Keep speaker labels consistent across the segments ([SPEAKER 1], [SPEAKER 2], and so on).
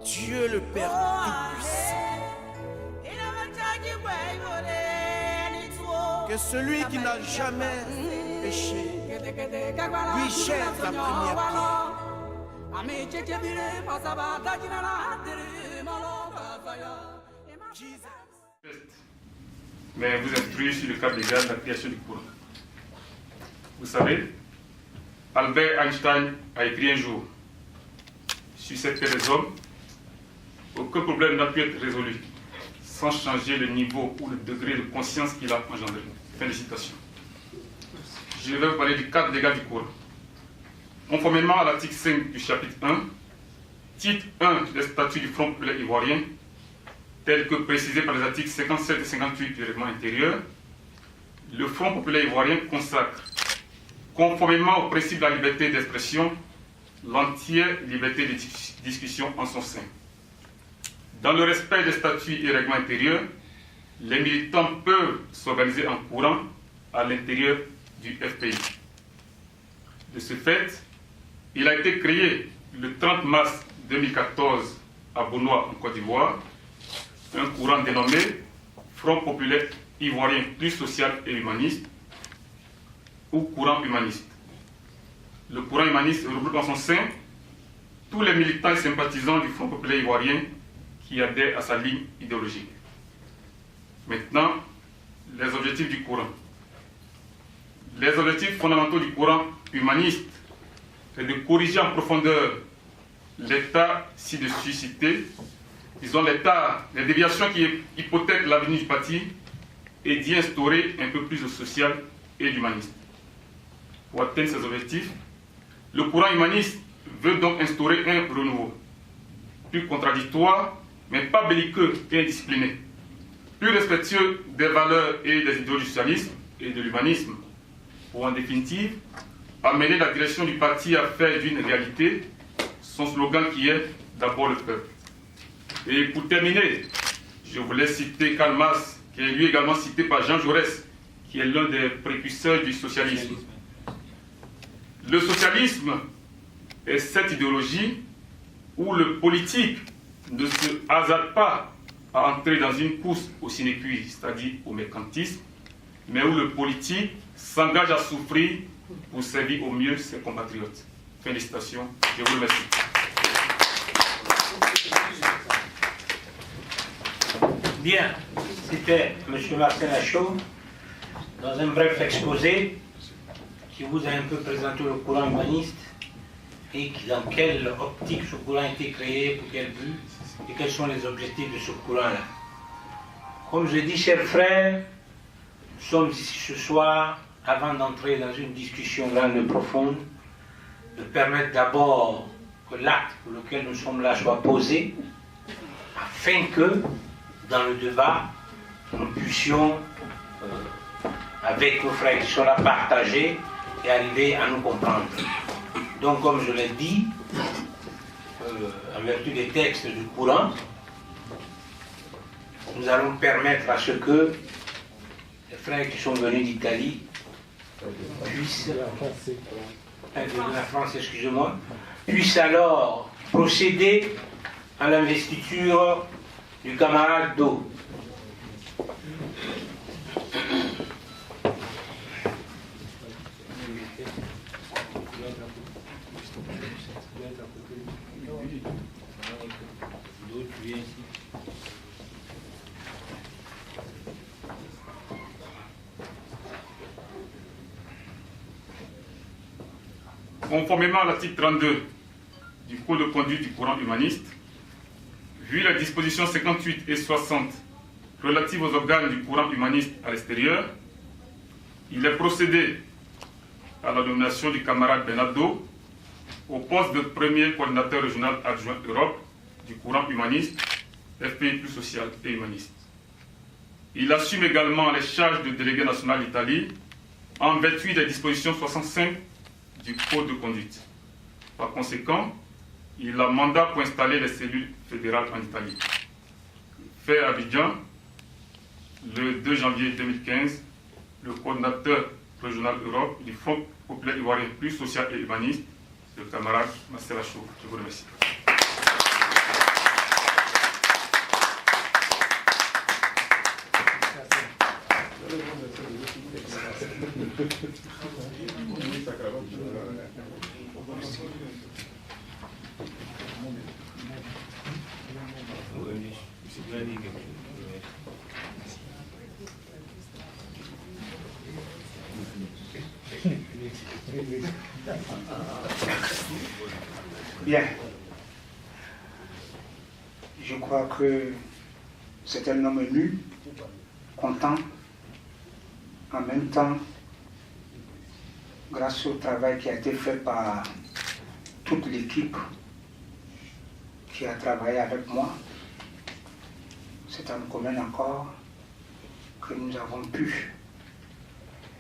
[SPEAKER 1] Dieu le Père Tout-Puissant. Que celui qui n'a jamais péché lui jette la première pierre.
[SPEAKER 2] Mais vous instruire sur le cadre légal de la création du Coran. Vous savez, Albert Einstein a écrit un jour: sur cette terre des hommes, aucun problème n'a pu être résolu sans changer le niveau ou le degré de conscience qu'il a engendré. Fin de citation. Je vais vous parler du cadre légal du Coran. Conformément à l'article 5 du chapitre 1, titre 1 des statuts du Front populaire ivoirien, tel que précisé par les articles 57 et 58 du règlement intérieur, le Front populaire ivoirien consacre, conformément au principe de la liberté d'expression, l'entière liberté de discussion en son sein. Dans le respect des statuts et règlements intérieurs, les militants peuvent s'organiser en courant à l'intérieur du FPI. De ce fait, il a été créé le 30 mars 2014 à Bonois, en Côte d'Ivoire, un courant dénommé Front populaire ivoirien plus social et humaniste, ou courant humaniste. Le courant humaniste regroupe en son sein tous les militants et sympathisants du Front populaire ivoirien qui adhèrent à sa ligne idéologique. Maintenant, les objectifs du courant. Les objectifs fondamentaux du courant humaniste, c'est de corriger en profondeur l'état ci-dessus cité, disons l'état, les déviations qui hypothèquent l'avenir du parti, et d'y instaurer un peu plus de social et d'humanisme. Pour atteindre ces objectifs, le courant humaniste veut donc instaurer un renouveau, plus contradictoire, mais pas belliqueux et indiscipliné, plus respectueux des valeurs et des idéaux du socialisme et de l'humanisme, pour en définitive amener la direction du parti à faire d'une réalité son slogan qui est « d'abord le peuple ». Et pour terminer, je voulais citer Karl Marx, qui est lui également cité par Jean Jaurès, qui est l'un des précurseurs du socialisme. Le socialisme est cette idéologie où le politique ne se hasarde pas à entrer dans une course au sinécure, c'est-à-dire au mercantisme, mais où le politique s'engage à souffrir pour servir au mieux ses compatriotes. Félicitations, je vous remercie.
[SPEAKER 3] Bien, c'était M. Martin Lachaud, dans un bref exposé, qui vous a un peu présenté le courant humaniste et dans quelle optique ce courant a été créé, pour quel but, et quels sont les objectifs de ce courant-là. Comme je dis, chers frères, nous sommes ici ce soir, avant d'entrer dans une discussion grande et profonde, de permettre d'abord que l'acte pour lequel nous sommes là soit posé, afin que, dans le débat, nous puissions, avec nos frères qui sont là, partager et arriver à nous comprendre. Donc, comme je l'ai dit, en vertu des textes du courant, nous allons permettre à ce que les frères qui sont venus d'Italie puissent, de la France, excusez-moi, puissent alors procéder à l'investiture du camarade Do.
[SPEAKER 2] Conformément à l'article 32 du Code de conduite du courant humaniste, vu les dispositions 58 et 60 relatives aux organes du courant humaniste à l'extérieur, il est procédé à la nomination du camarade Benado au poste de premier coordinateur régional adjoint Europe du courant humaniste, FPI plus social et humaniste. Il assume également les charges de délégué national d'Italie en vertu des dispositions 65 du Code de conduite. Par conséquent, il a mandat pour installer les cellules fédérales en Italie. Fait à Abidjan, le 2 janvier 2015, le coordinateur régional Europe du Front populaire ivoirien plus social et humaniste, le camarade Marcel Lachaud. Je vous remercie.
[SPEAKER 4] Bien. Je crois que c'est un homme nu, content, en même temps, grâce au travail qui a été fait par toute l'équipe qui a travaillé avec moi. C'est en commun accord que nous avons pu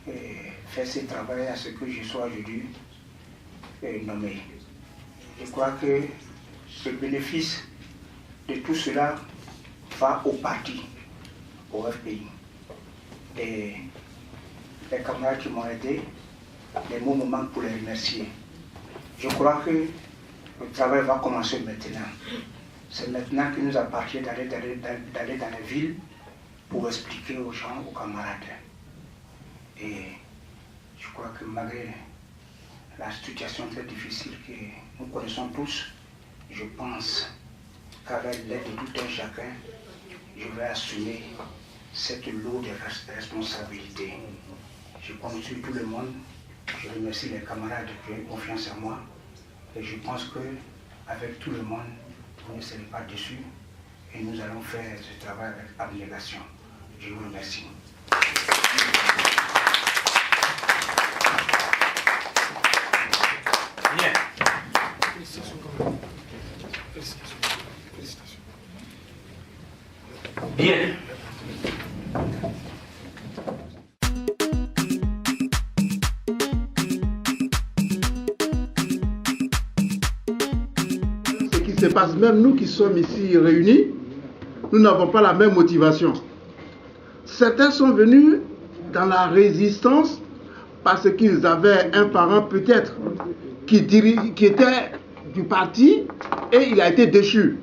[SPEAKER 4] faire ce travail à ce que je sois aujourd'hui nommé. Je crois que le bénéfice de tout cela va au parti, au FPI. Et les camarades qui m'ont aidé, les mots me manquent pour les remercier. Je crois que le travail va commencer maintenant. C'est maintenant qu'il nous appartient d'aller dans les villes pour expliquer aux gens, aux camarades. Et je crois que malgré la situation très difficile que nous connaissons tous, je pense qu'avec l'aide de tout un chacun, je vais assumer cette lourde responsabilité. Je compte sur tout le monde. Je remercie les camarades qui ont confiance en moi. Et je pense qu'avec tout le monde, vous ne serez pas déçus. Et nous allons faire ce travail avec abnégation. Je vous remercie.
[SPEAKER 3] Bien. Bien.
[SPEAKER 5] Ce qui se passe, même nous qui sommes ici réunis, nous n'avons pas la même motivation. Certains sont venus dans la résistance parce qu'ils avaient un parent peut-être qui était du parti et il a été déchu.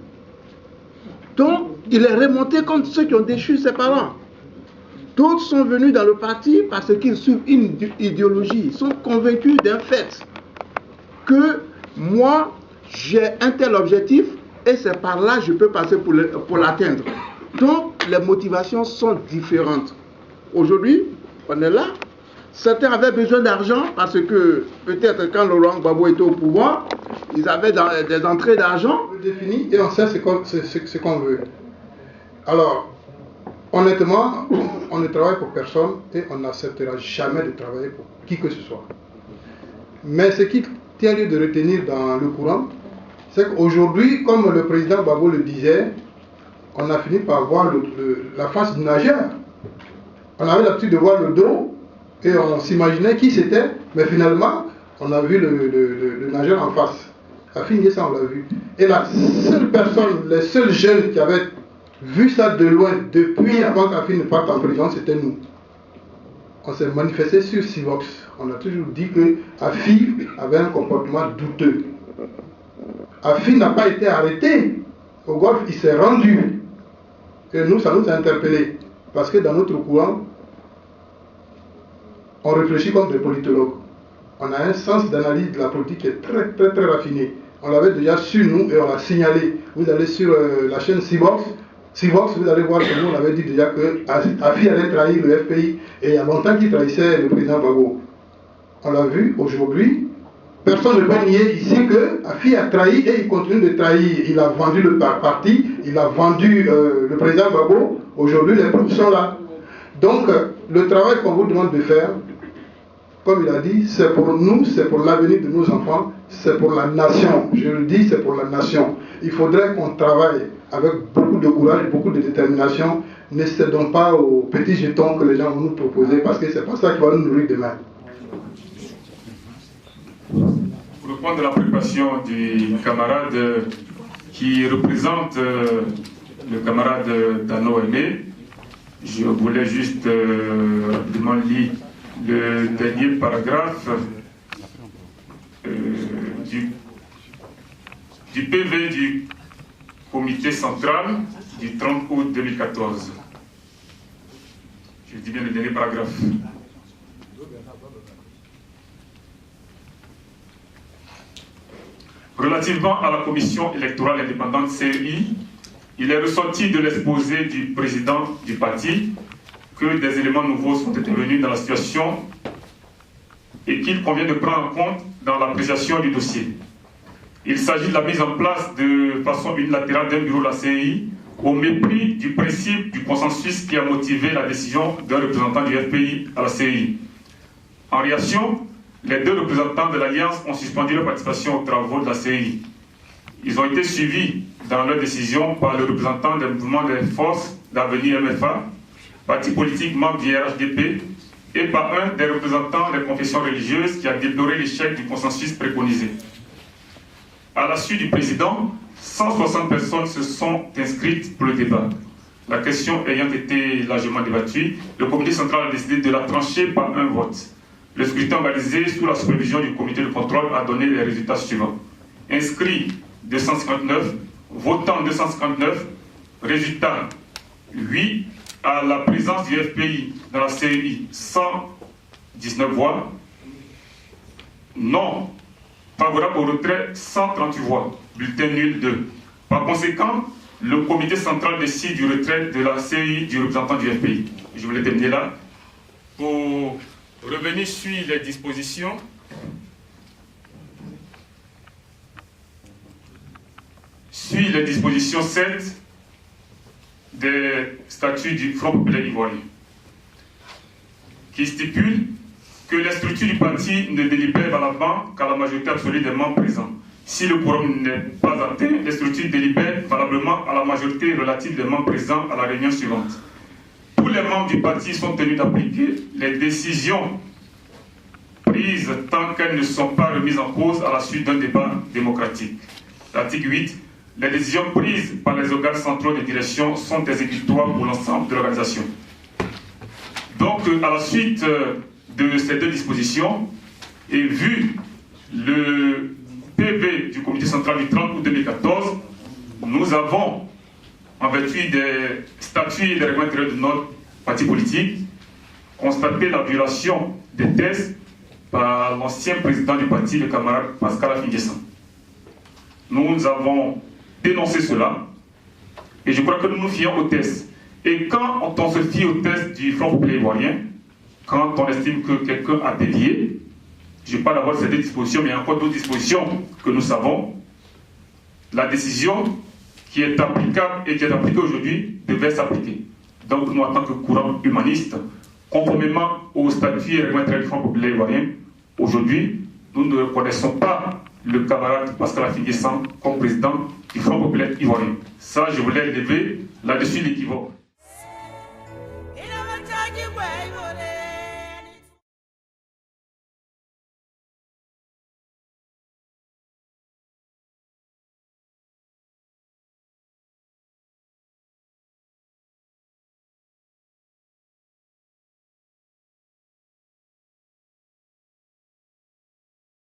[SPEAKER 5] Donc, il est remonté contre ceux qui ont déchu ses parents. D'autres sont venus dans le parti parce qu'ils suivent une idéologie. Ils sont convaincus d'un fait que moi, j'ai un tel objectif et c'est par là que je peux passer pour l'atteindre. Donc, les motivations sont différentes. Aujourd'hui, on est là. Certains avaient besoin d'argent parce que peut-être quand Laurent Gbagbo était au pouvoir, ils avaient des entrées d'argent.
[SPEAKER 6] Défini et on sait ce qu'on veut. Alors, honnêtement, on ne travaille pour personne et on n'acceptera jamais de travailler pour qui que ce soit. Mais ce qui tient lieu de retenir dans le courant, c'est qu'aujourd'hui, comme le président Gbagbo le disait, on a fini par voir la face du nageur. On avait l'habitude de voir le dos et on s'imaginait qui c'était, mais finalement, on a vu le nageur en face. À finir ça, on l'a vu. Et la seule personne, les seuls jeunes qui avaient vu ça de loin depuis avant qu'Afi ne parte en prison, c'était nous. On s'est manifesté sur Sivox. On a toujours dit que Afi avait un comportement douteux. Afi n'a pas été arrêté. Au golf, il s'est rendu. Et nous, ça nous a interpellés. Parce que dans notre courant, on réfléchit comme des politologues. On a un sens d'analyse de la politique qui est très, très, très raffiné. On l'avait déjà su, nous, et on l'a signalé. Vous allez sur la chaîne Sivox, vous allez voir que nous, on avait dit déjà que Afi allait trahir le FPI. Et il y a longtemps qu'il trahissait le président Gbagbo. On l'a vu aujourd'hui. Personne ne peut nier ici que Afi a trahi et il continue de trahir. Il a vendu le parti, il a vendu le président Gbagbo. Aujourd'hui, les preuves sont là. Donc, le travail qu'on vous demande de faire, comme il a dit, c'est pour nous, c'est pour l'avenir de nos enfants, c'est pour la nation. Je le dis, c'est pour la nation. Il faudrait qu'on travaille avec beaucoup de courage, beaucoup de détermination. Ne cédons pas aux petits jetons que les gens vont nous proposer parce que c'est pas ça qui va nous nourrir demain.
[SPEAKER 2] Pour reprendre la préoccupation du camarade qui représente le camarade Dano Aimé, je voulais juste rapidement lire le dernier paragraphe du PV du comité central du 30 août 2014. Je dis bien le dernier paragraphe. Relativement à la commission électorale indépendante CEI, il est ressorti de l'exposé du président du parti que des éléments nouveaux sont intervenus dans la situation et qu'il convient de prendre en compte dans l'appréciation du dossier. Il s'agit de la mise en place de façon unilatérale d'un bureau de la CEI au mépris du principe du consensus qui a motivé la décision d'un représentant du FPI à la CEI. En réaction, les deux représentants de l'Alliance ont suspendu leur participation aux travaux de la CEI. Ils ont été suivis dans leur décision par le représentant des mouvements des forces d'avenir MFA, parti politique membre du RHDP, et par un des représentants des confessions religieuses qui a déploré l'échec du consensus préconisé. À la suite du président, 160 personnes se sont inscrites pour le débat. La question ayant été largement débattue, le comité central a décidé de la trancher par un vote. Le scrutin organisé sous la supervision du comité de contrôle a donné les résultats suivants. Inscrits 259, votant 259, résultat 8, à la présence du FPI dans la CEI 119 voix, non favorable au retrait 138 voix, bulletin nul 2. Par conséquent, le comité central décide du retrait de la CEI du représentant du FPI. Je voulais terminer là. Pour revenir sur les dispositions, sur les dispositions 7 des statuts du Front populaire ivoirien, qui stipule que les structures du parti ne délibèrent valablement qu'à la majorité absolue des membres présents. Si le quorum n'est pas atteint, les structures délibèrent valablement à la majorité relative des membres présents à la réunion suivante. Tous les membres du parti sont tenus d'appliquer les décisions prises tant qu'elles ne sont pas remises en cause à la suite d'un débat démocratique. L'article 8. Les décisions prises par les organes centraux de direction sont exécutoires pour l'ensemble de l'organisation. Donc, à la suite de ces deux dispositions, et vu le PV du comité central du 30 août 2014, nous avons, en vertu des statuts et des règlements intérieurs de notre parti politique, constaté la violation des tests par l'ancien président du parti, le camarade Pascal Afingessa. Nous avons dénoncé cela, et je crois que nous nous fions aux tests. Et quand on se fie aux tests du Front populaire ivoirien, quand on estime que quelqu'un a dévié, je parle d'abord de ces deux dispositions, mais il y a encore d'autres dispositions que nous savons, la décision qui est applicable et qui est appliquée aujourd'hui devait s'appliquer. Donc nous, en tant que courant humaniste, conformément au statut et règlement intérieur du Front populaire ivoirien, aujourd'hui, nous ne reconnaissons pas le camarade Pascal Afingessa comme président du Front populaire ivoirien. Ça, je voulais lever là-dessus l'équivoque.